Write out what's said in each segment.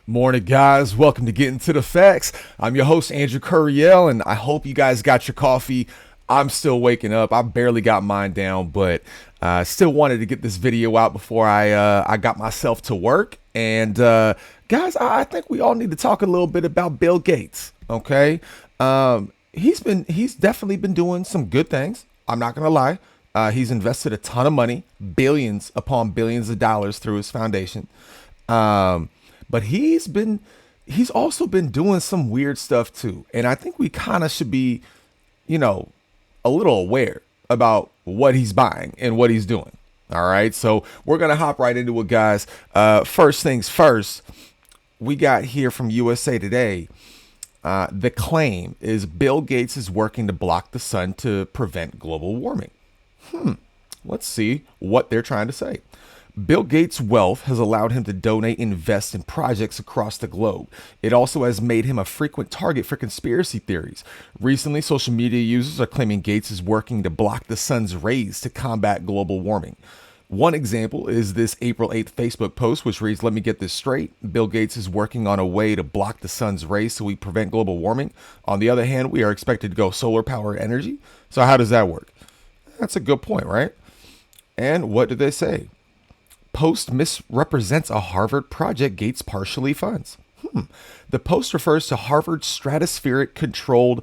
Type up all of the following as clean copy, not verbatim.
Morning, guys. Welcome to Getting to the Facts. I'm your host, Andrew Curiel, and I hope you guys got your coffee. I'm still waking up. I barely got mine down, but still wanted to get this video out before I got myself to work. And guys, I think we all need to talk a little bit about Bill Gates. Okay, he's definitely been doing some good things. I'm not gonna lie. He's invested a ton of money, billions upon billions of dollars through his foundation. But he's also been doing some weird stuff too. And I think we kind of should be, a little aware about what he's buying and what he's doing. All right. So we're going to hop right into it, guys. First things first, we got here from USA Today. The claim is Bill Gates is working to block the sun to prevent global warming. Let's see what they're trying to say. Bill Gates' wealth has allowed him to donate and invest in projects across the globe. It also has made him a frequent target for conspiracy theories. Recently, social media users are claiming Gates is working to block the sun's rays to combat global warming. One example is this April 8th Facebook post, which reads, "Let me get this straight. Bill Gates is working on a way to block the sun's rays so we prevent global warming. On the other hand, we are expected to go solar power energy." So how does that work? That's a good point, right? And what do they say? Post misrepresents a Harvard project Gates partially funds. The post refers to Harvard's stratospheric controlled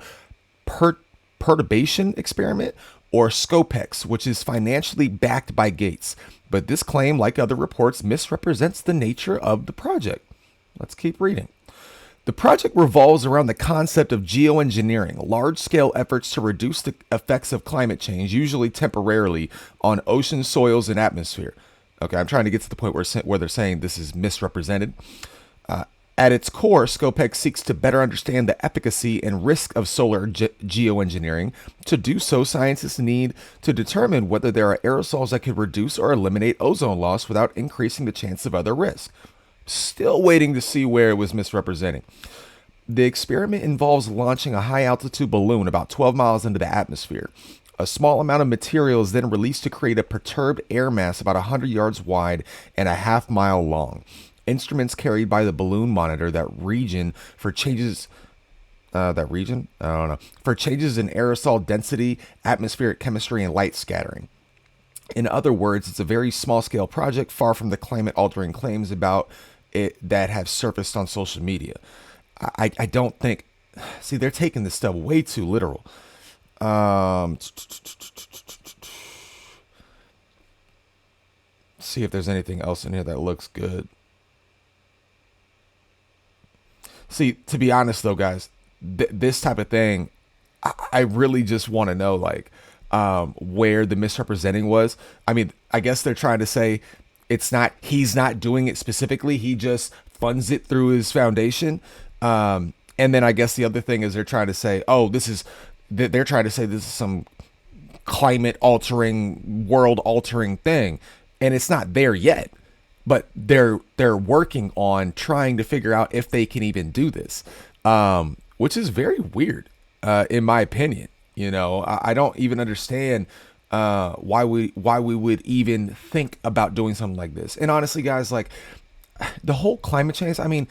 perturbation experiment, or SCOPEX, which is financially backed by Gates. But this claim, like other reports, misrepresents the nature of the project. Let's keep reading. The project revolves around the concept of geoengineering, large-scale efforts to reduce the effects of climate change, usually temporarily, on ocean, soils, and atmosphere. Okay, I'm trying to get to the point where they're saying this is misrepresented. At its core, SCOPEX seeks to better understand the efficacy and risk of solar geoengineering. To do so, scientists need to determine whether there are aerosols that could reduce or eliminate ozone loss without increasing the chance of other risks. Still waiting to see where it was misrepresenting. The experiment involves launching a high-altitude balloon about 12 miles into the atmosphere. A small amount of material is then released to create a perturbed air mass about 100 yards wide and a half-mile long. Instruments carried by the balloon monitor that region for changes. For changes in aerosol density, atmospheric chemistry, and light scattering. In other words, it's a very small-scale project, far from the climate-altering claims about it that have surfaced on social media. I don't think. See, they're taking this stuff way too literal. See if there's anything else in here that looks good. See, to be honest though, guys, this type of thing, I really just want to know, where the misrepresenting was. I mean, I guess they're trying to say he's not doing it specifically. He just funds it through his foundation. And then I guess the other thing is they're trying to say, they're trying to say this is some climate altering, world altering thing. And it's not there yet, but they're working on trying to figure out if they can even do this, which is very weird, in my opinion. I don't even understand why we would even think about doing something like this. And honestly, guys, the whole climate change, I mean,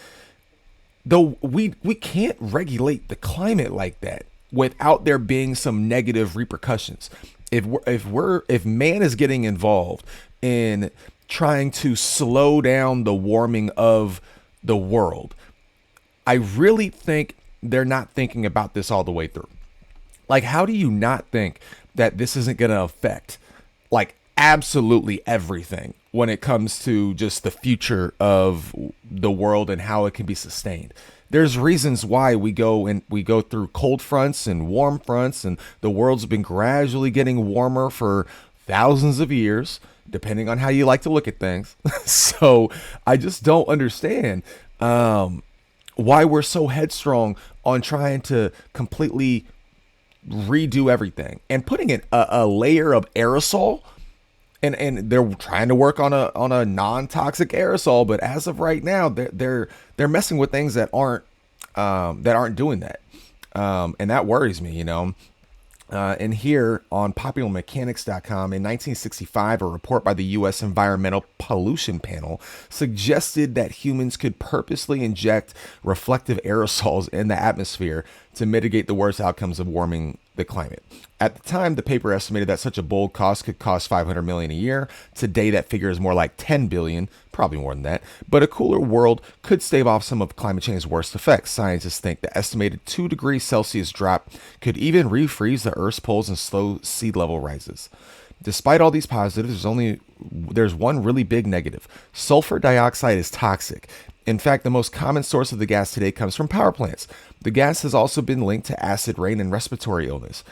though we can't regulate the climate like that without there being some negative repercussions. If man is getting involved in trying to slow down the warming of the world, I really think they're not thinking about this all the way through. How do you not think that this isn't going to affect absolutely everything when it comes to just the future of the world and how it can be sustained? There's reasons why we go through cold fronts and warm fronts, and the world's been gradually getting warmer for thousands of years, depending on how you like to look at things. So I just don't understand why we're so headstrong on trying to completely redo everything and putting in a layer of aerosol. And they're trying to work on a non-toxic aerosol, but as of right now, they're messing with things that aren't doing that, and that worries me. And here on popularmechanics.com in 1965, a report by the U.S. Environmental Pollution Panel suggested that humans could purposely inject reflective aerosols in the atmosphere to mitigate the worst outcomes of warming the climate. At the time, the paper estimated that such a bold cost could cost 500 million a year. Today, that figure is more like 10 billion, probably more than that. But a cooler world could stave off some of climate change's worst effects. Scientists think the estimated 2 degrees Celsius drop could even refreeze the Earth's poles and slow sea level rises. Despite all these positives, there's one really big negative. Sulfur dioxide is toxic. In fact, the most common source of the gas today comes from power plants. The gas has also been linked to acid rain and respiratory illness.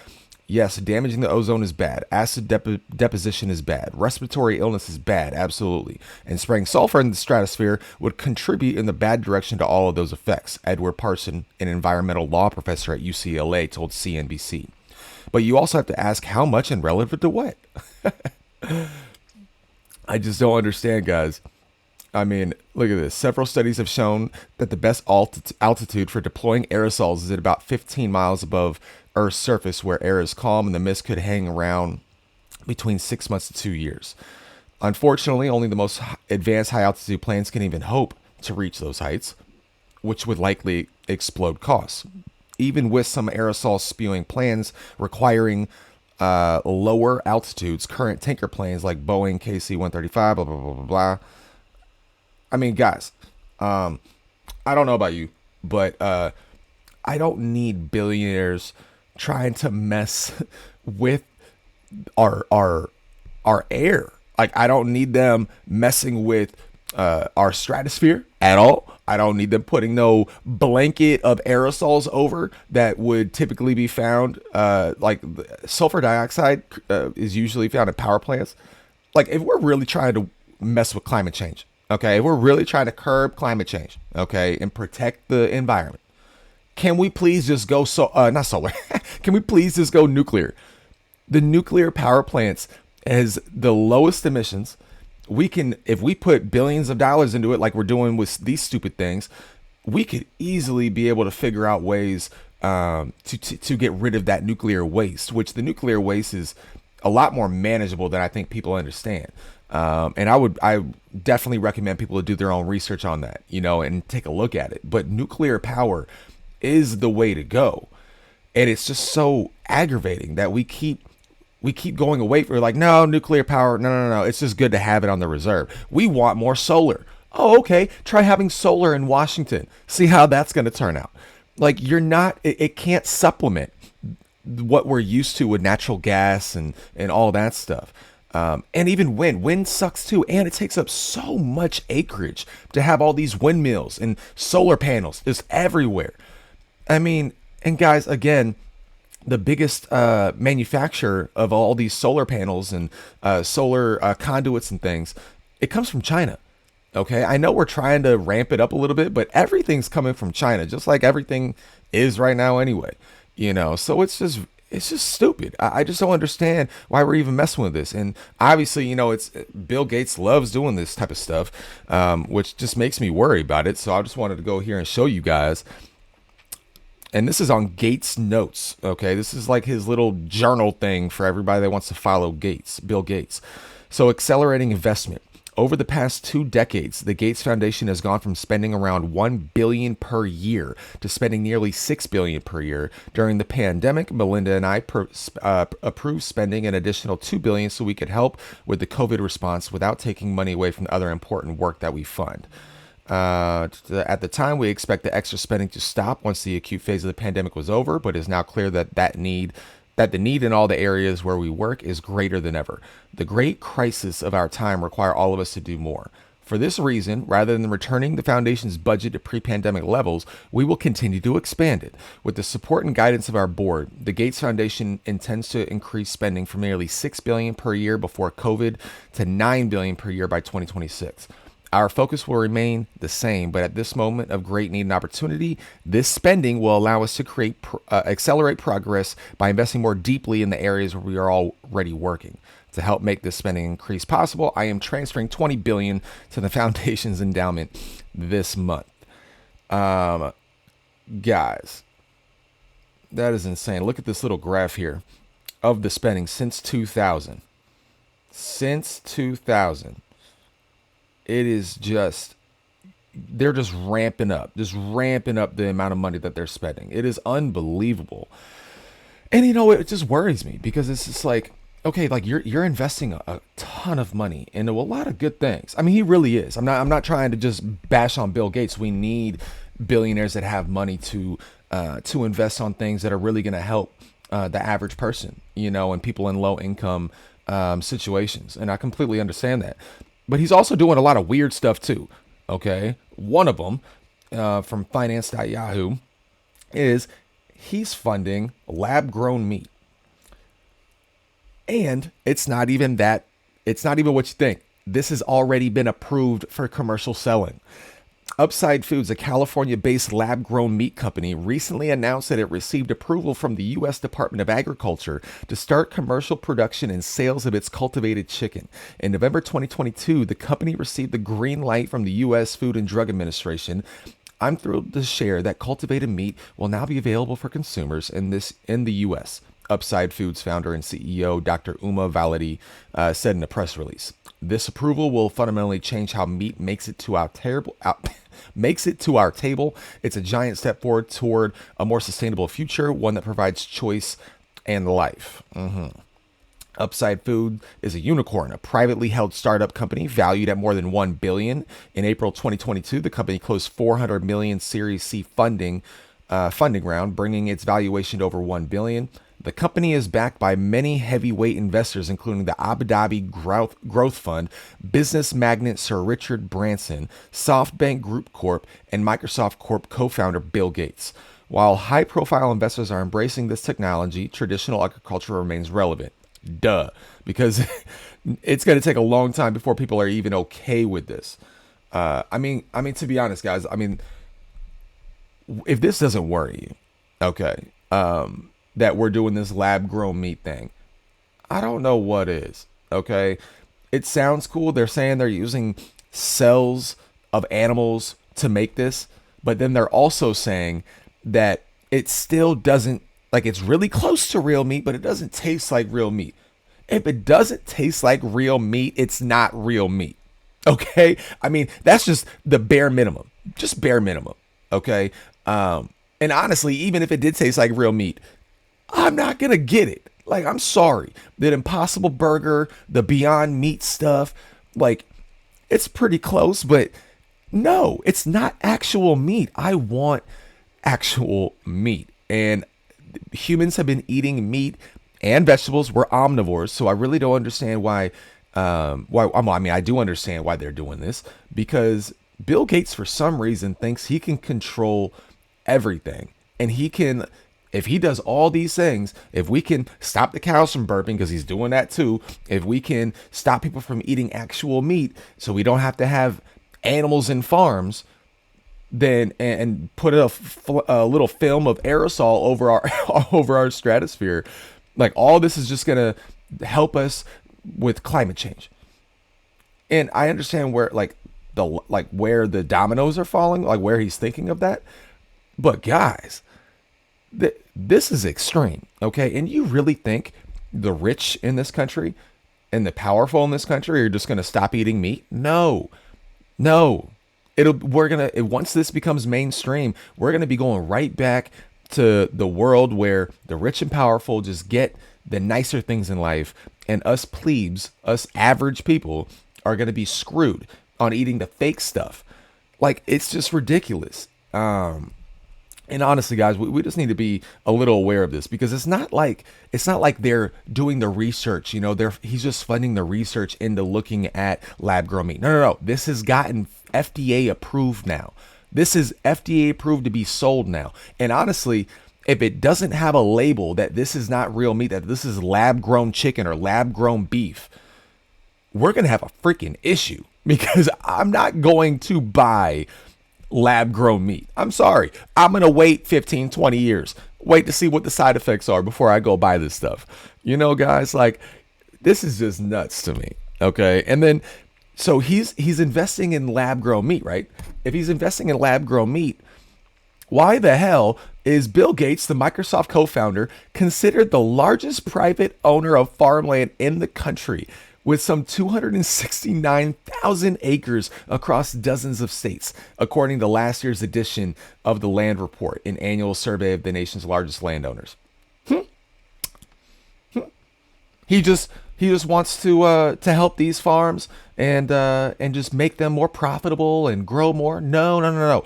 Yes, damaging the ozone is bad. Acid deposition is bad. Respiratory illness is bad, absolutely. And spraying sulfur in the stratosphere would contribute in the bad direction to all of those effects, Edward Parson, an environmental law professor at UCLA, told CNBC. But you also have to ask how much and relative to what? I just don't understand, guys. I mean, look at this. Several studies have shown that the best altitude for deploying aerosols is at about 15 miles above Earth's surface, where air is calm and the mist could hang around between 6 months to 2 years. Unfortunately, only the most advanced high altitude planes can even hope to reach those heights, which would likely explode costs. Even with some aerosol spewing planes requiring lower altitudes, current tanker planes like Boeing KC-135, blah, blah, blah, blah, blah. I mean, guys, I don't know about you, but I don't need billionaires trying to mess with our air. Like, I don't need them messing with our stratosphere at all. I don't need them putting no blanket of aerosols over that would typically be found. Like sulfur dioxide is usually found in power plants. Like, if we're really trying to mess with climate change, okay, if we're really trying to curb climate change, okay, and protect the environment, can we please just go not solar? Can we please just go nuclear? The nuclear power plants has the lowest emissions. We can, if we put billions of dollars into it, like we're doing with these stupid things, we could easily be able to figure out ways to get rid of that nuclear waste, which the nuclear waste is a lot more manageable than I think people understand. And I definitely recommend people to do their own research on that, and take a look at it. But nuclear power is the way to go. And it's just so aggravating that we keep going away from, like, no, nuclear power. No. It's just good to have it on the reserve. We want more solar. Oh, okay. Try having solar in Washington. See how that's going to turn out. Like, it can't supplement what we're used to with natural gas and all that stuff. And even wind sucks too. And it takes up so much acreage to have all these windmills and solar panels just everywhere. I mean, and guys, again, the biggest manufacturer of all these solar panels and solar conduits and things, it comes from China. Okay, I know we're trying to ramp it up a little bit, but everything's coming from China, just like everything is right now anyway. So it's just stupid. I just don't understand why we're even messing with this. And obviously, it's Bill Gates loves doing this type of stuff, which just makes me worry about it. So I just wanted to go here and show you guys. And this is on Gates Notes. Okay, this is like his little journal thing for everybody that wants to follow Bill Gates. So, accelerating investment. Over the past 2 decades, the Gates Foundation has gone from spending around $1 billion per year to spending nearly $6 billion per year. During the pandemic, Melinda and I approved spending an additional $2 billion so we could help with the COVID response without taking money away from the other important work that we fund. At the time, we expect the extra spending to stop once the acute phase of the pandemic was over, but it is now clear that the need in all the areas where we work is greater than ever. The great crisis of our time require all of us to do more. For this reason, rather than returning the foundation's budget to pre-pandemic levels, we will continue to expand it. With the support and guidance of our board, the Gates Foundation intends to increase spending from nearly $6 billion per year before COVID to $9 billion per year by 2026. Our focus will remain the same, but at this moment of great need and opportunity, this spending will allow us to accelerate progress by investing more deeply in the areas where we are already working. To help make this spending increase possible, I am transferring $20 billion to the foundation's endowment this month. Guys, that is insane. Look at this little graph here. of the spending since 2000. Since 2000, it is just they're just ramping up the amount of money that they're spending. It is unbelievable. And it just worries me because it's just like, okay, like you're investing a ton of money into a lot of good things. I mean, he really is. I'm not trying to just bash on Bill Gates. We need billionaires that have money to invest on things that are really going to help the average person, and people in low income situations. And I completely understand that. But he's also doing a lot of weird stuff too. Okay, one of them from finance.yahoo is he's funding lab grown meat. And it's not even what you think. This has already been approved for commercial selling. Upside Foods, a California-based lab-grown meat company, recently announced that it received approval from the U.S. Department of Agriculture to start commercial production and sales of its cultivated chicken. In November 2022, the company received the green light from the U.S. Food and Drug Administration. I'm thrilled to share that cultivated meat will now be available for consumers in the U.S., Upside Foods founder and CEO Dr. Uma Valadi said in a press release. This approval will fundamentally change how meat makes it to our table. It's a giant step forward toward a more sustainable future, one that provides choice and life. Upside Food is a unicorn, a privately held startup company valued at more than $1 billion. In April 2022, the company closed $400 million Series C funding round, bringing its valuation to over $1 billion. The company is backed by many heavyweight investors, including the Abu Dhabi Growth Fund, business magnate Sir Richard Branson, SoftBank Group Corp., and Microsoft Corp. Co-founder Bill Gates. While high-profile investors are embracing this technology, traditional agriculture remains relevant. Duh, because it's going to take a long time before people are even okay with this. I mean, to be honest, guys, if this doesn't worry you, okay, that we're doing this lab grown meat thing, I don't know what is. Okay, it sounds cool. They're saying they're using cells of animals to make this, but then they're also saying that it still doesn't, like, it's really close to real meat, but it doesn't taste like real meat. If it doesn't taste like real meat, it's not real meat. Okay, I mean, that's just the bare minimum, okay. And honestly, even if it did taste like real meat, I'm not going to get it. Like, I'm sorry. That Impossible Burger, the Beyond Meat stuff, like, it's pretty close, but no, it's not actual meat. I want actual meat. And humans have been eating meat and vegetables. We're omnivores, so I really don't understand why. I do understand why they're doing this, because Bill Gates, for some reason, thinks he can control everything. And if he does all these things, if we can stop the cows from burping, because he's doing that too, if we can stop people from eating actual meat so we don't have to have animals in farms, then and put a little film of aerosol over our over our stratosphere, like, all this is just gonna help us with climate change. And I understand where where the dominoes are falling, like where he's thinking of that, but guys, this is extreme, okay? And you really think the rich in this country and the powerful in this country are just going to stop eating meat? No. Once this becomes mainstream, we're going to be going right back to the world where the rich and powerful just get the nicer things in life, and us plebes, us average people, are going to be screwed on eating the fake stuff. Like, it's just ridiculous. And honestly, guys, we just need to be a little aware of this, because it's not like they're doing the research. He's just funding the research into looking at lab grown meat. No. This has gotten FDA approved now. This is FDA approved to be sold now. And honestly, if it doesn't have a label that this is not real meat, that this is lab grown chicken or lab grown beef, we're going to have a freaking issue, because I'm not going to buy lab grown meat. I'm sorry. I'm going to wait 15, 20 years, wait to see what the side effects are before I go buy this stuff. Guys, like, this is just nuts to me. Okay. And then, so he's investing in lab grown meat, right? If he's investing in lab grown meat, why the hell is Bill Gates, the Microsoft co-founder, considered the largest private owner of farmland in the country, with some 269,000 acres across dozens of states, according to last year's edition of the Land Report, an annual survey of the nation's largest landowners. He just wants to help these farms and just make them more profitable and grow more. No, no, no, no.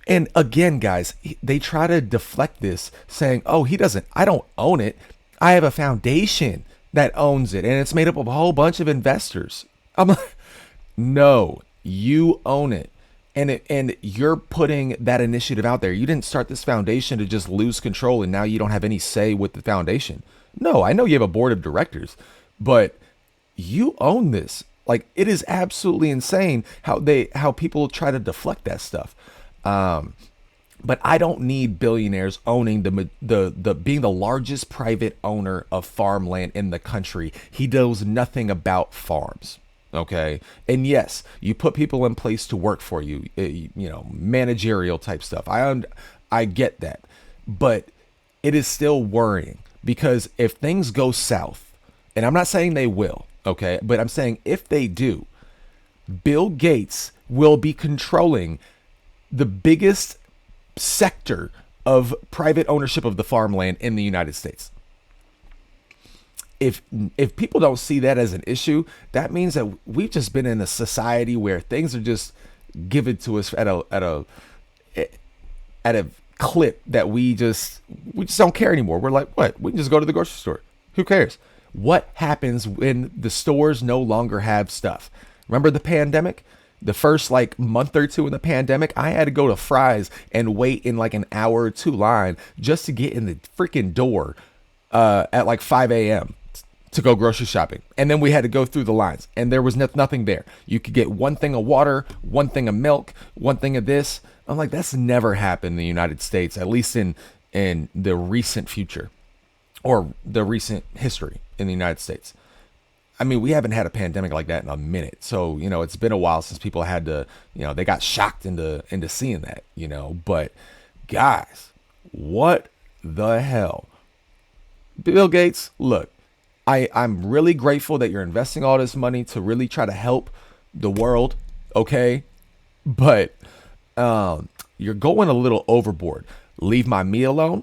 And again, guys, they try to deflect this, saying, "Oh, I don't own it. I have a foundation that owns it, and it's made up of a whole bunch of investors." I'm like, "No, you own it, and you're putting that initiative out there. You didn't start this foundation to just lose control, and now you don't have any say with the foundation. No, I know you have a board of directors, but you own this." Like, it is absolutely insane how people try to deflect that stuff. But I don't need billionaires owning the being the largest private owner of farmland in the country. He knows nothing about farms. Okay. And yes, you put people in place to work for you, managerial type stuff. I get that, but it is still worrying, because if things go south, and I'm not saying they will, okay, but I'm saying if they do, Bill Gates will be controlling the biggest sector of private ownership of the farmland in the United States. If people don't see that as an issue, that means that we've just been in a society where things are just given to us at a clip that we just don't care anymore. We're like, what? We can just go to the grocery store. Who cares? What happens when the stores no longer have stuff? Remember the pandemic? The first month or two in the pandemic, I had to go to Fry's and wait in an hour or two line just to get in the freaking door at 5 a.m. to go grocery shopping. And then we had to go through the lines, and there was nothing there. You could get one thing of water, one thing of milk, one thing of this. I'm like, that's never happened in the United States, at least in the recent future or the recent history in the United States. I mean, we haven't had a pandemic like that in a minute. So, it's been a while since people had to, they got shocked into seeing that, but guys, what the hell? Bill Gates, look, I'm really grateful that you're investing all this money to really try to help the world. Okay. But, you're going a little overboard. Leave my meat alone.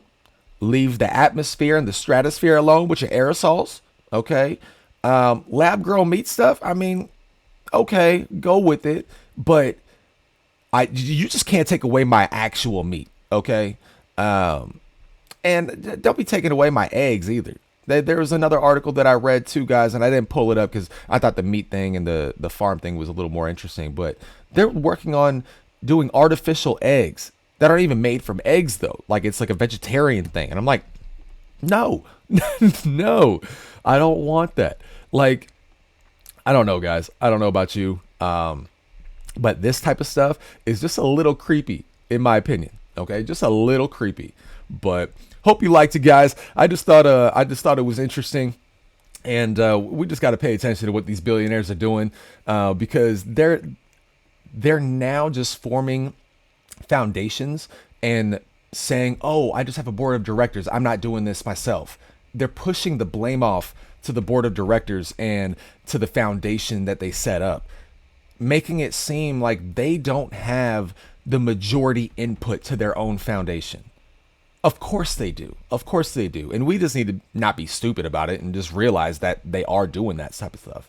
Leave the atmosphere and the stratosphere alone with your aerosols. Okay. Lab grown meat stuff, I mean, okay, go with it, but you just can't take away my actual meat, okay? And don't be taking away my eggs either. There was another article that I read too, guys, and I didn't pull it up because I thought the meat thing and the farm thing was a little more interesting, but they're working on doing artificial eggs that aren't even made from eggs, though. It's like a vegetarian thing, and I'm like, no, no, I don't want that. I don't know, guys. I don't know about you. But this type of stuff is just a little creepy, in my opinion. Okay. Just a little creepy, but hope you liked it, guys. I just thought it was interesting. And, we just got to pay attention to what these billionaires are doing, because they're now just forming foundations and saying, "Oh, I just have a board of directors. I'm not doing this myself." They're pushing the blame off to the board of directors and to the foundation that they set up, making it seem like they don't have the majority input to their own foundation. Of course they do. Of course they do. And we just need to not be stupid about it and just realize that they are doing that type of stuff,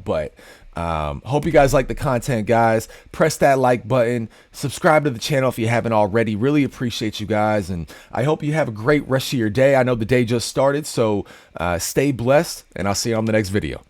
but hope you guys like the content, guys. Press that like button, subscribe to the channel if you haven't already. Really appreciate you guys. And I hope you have a great rest of your day. I know the day just started, so stay blessed, and I'll see you on the next video.